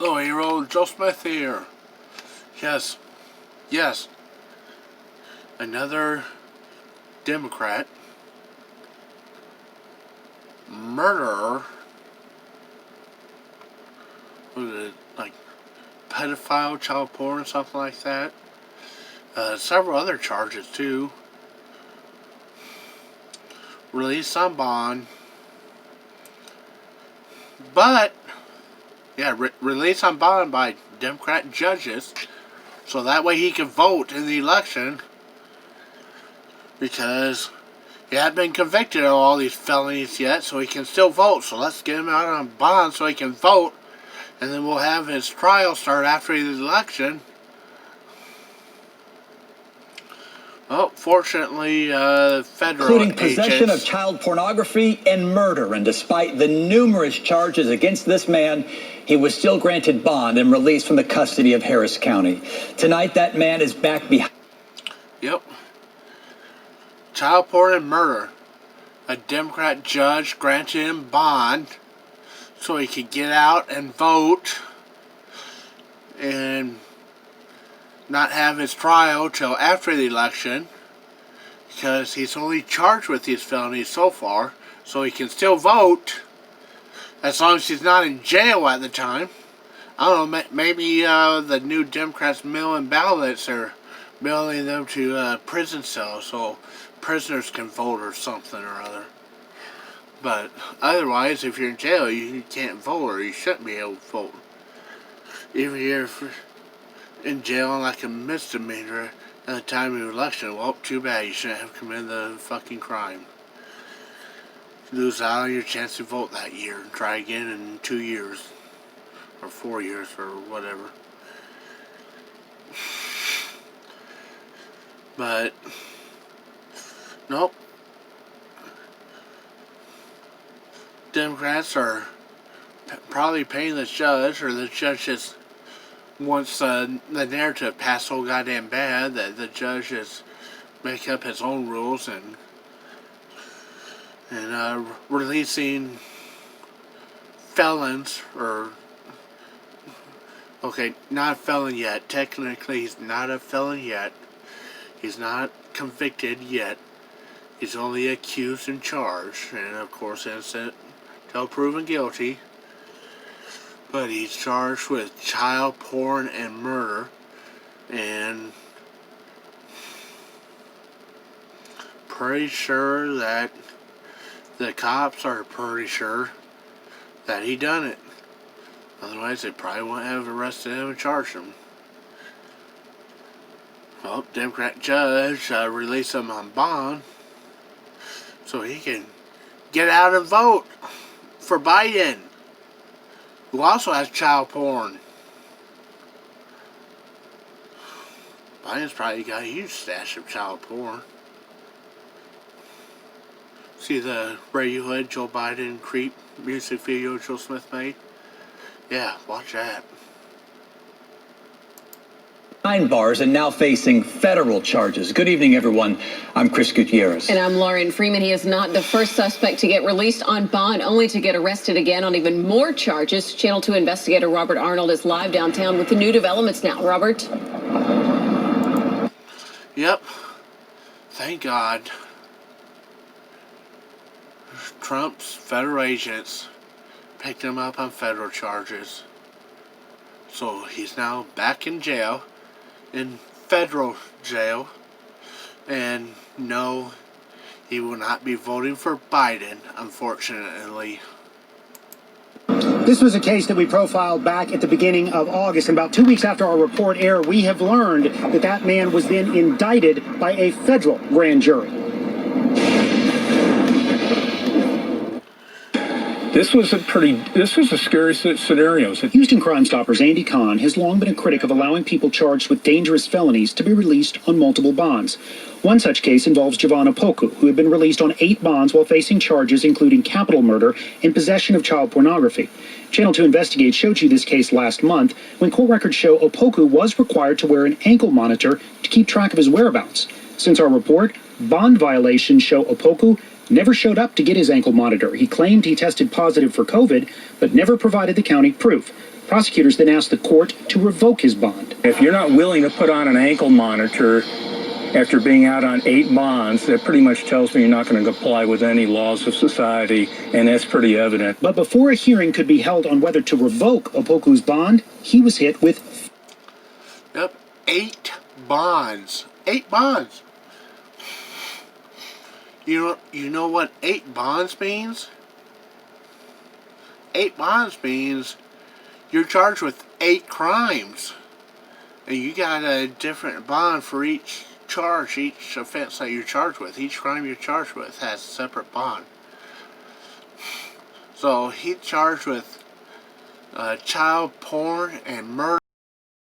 Hello, hero. Joe Smith here. Yes, yes. Another Democrat murderer. What is it, like pedophile, child porn, something like that. Several other charges too. Released on bond, but yeah, released on bond by Democrat judges, so that way he can vote in the election, because he hadn't been convicted of all these felonies yet, so he can still vote. So let's get him out on bond so he can vote, and then we'll have his trial start after the election. Well, fortunately, federal including possession of child pornography and murder. And despite the numerous charges against this man, he was still granted bond and released from the custody of Harris County. Tonight, that man is back behind. Yep. Child porn and murder. A Democrat judge granted him bond so he could get out and vote and not have his trial till after the election, because he's only charged with these felonies so far, so he can still vote as long as he's not in jail at the time. I don't know, maybe the new Democrats mail-in ballots are mailing them to prison cells so prisoners can vote or something or other. But otherwise, if you're in jail, you can't vote, or you shouldn't be able to vote. Even if you're in jail on like a misdemeanor at the time of the election, well, too bad, you shouldn't have committed the fucking crime. Lose out on your chance to vote that year and try again in 2 years or 4 years or whatever. But nope, Democrats are probably paying the judge, or the judge just wants the narrative passed so goddamn bad that the judge is make up his own rules and releasing felons, or okay, not a felon yet. Technically, he's not a felon yet. He's not convicted yet. He's only accused and charged, and of course innocent till proven guilty. But he's charged with child porn and murder, and pretty sure that the cops are pretty sure that he done it. Otherwise, they probably wouldn't have arrested him and charged him. Well, Democrat judge released him on bond so he can get out and vote for Biden, who also has child porn. Biden's probably got a huge stash of child porn. See the Radiohead Joe Biden creep music video Joe Smith made? Yeah, watch that. 9 bars and now facing federal charges. Good evening, everyone. I'm Chris Gutierrez. And I'm Lauren Freeman. He is not the first suspect to get released on bond, only to get arrested again on even more charges. Channel 2 investigator Robert Arnold is live downtown with the new developments now. Robert? Yep. Thank God. Trump's federal agents picked him up on federal charges. So he's now back in jail. In federal jail, and no, he will not be voting for Biden, unfortunately. This was a case that we profiled back at the beginning of August, and about 2 weeks after our report aired, we have learned that that man was then indicted by a federal grand jury. This was a scary scenario. Houston Crime Stoppers Andy Kahn has long been a critic of allowing people charged with dangerous felonies to be released on multiple bonds. One such case involves Javon Opoku, who had been released on 8 bonds while facing charges including capital murder and possession of child pornography. Channel 2 Investigate showed you this case last month, when court records show Opoku was required to wear an ankle monitor to keep track of his whereabouts. Since our report, bond violations show Opoku never showed up to get his ankle monitor. He claimed he tested positive for COVID, but never provided the county proof. Prosecutors then asked the court to revoke his bond. If you're not willing to put on an ankle monitor after being out on 8 bonds, that pretty much tells me you're not going to comply with any laws of society, and that's pretty evident. But before a hearing could be held on whether to revoke Opoku's bond, he was hit with 8 bonds. 8 bonds. You know what 8 bonds means? 8 bonds means you're charged with 8 crimes. And you got a different bond for each charge, each offense that you're charged with. Each crime you're charged with has a separate bond. So he's charged with child porn and murder.